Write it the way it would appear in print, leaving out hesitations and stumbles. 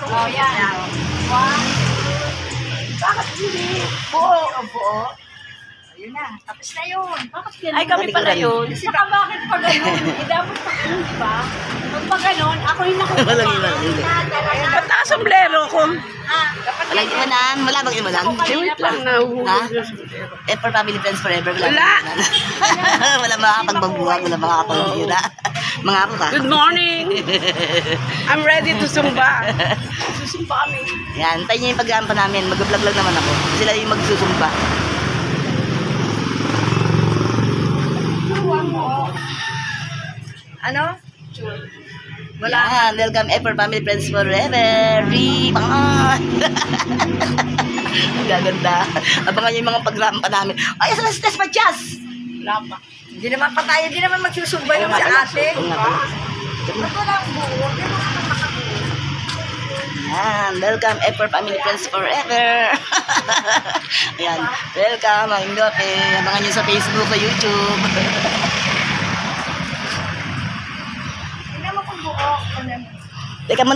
Oh, yan. One. Bakit hindi? Buo. Buo. Ayun na. Tapos na yun. Bakit ganun? Ay, kami pala yun. Saka bakit pa ganun? Dapat pa ganun, di ba? Pag pa ganun, ako yung nakuha. Walang ilan. Ba't nakasombrero ko? Dapat Walang iwanan. Wala bang iwanan? Wait lang, nahuhulog Ha? yung sombrero. For family friends forever. Wala. Wala. Wala makakapagbabuhat. Wala makakapagbuhira. Mga ako ka. Good morning! I'm ready to sumba. Susumba kami. Yan. Tayo niya yung pag-aampa namin. Mag-vlog lang naman ako. Sila yung magsusumba. Ano? Wala. Yan. Welcome for family friends forever. Rebound. Ang gaganda. Abangan niyo yung mga pag-aampa namin. Ay, saan si Tess Matias? Wala pa. Hindi naman pa tayo, hindi naman magsusumba yung si ate. Ito lang buo. Hindi mo naman makabuo. Yan, welcome for family friends forever. Ayan, welcome, mga inggope. Abangan nyo sa Facebook, sa YouTube. Hindi naman kung buo. Teka muna.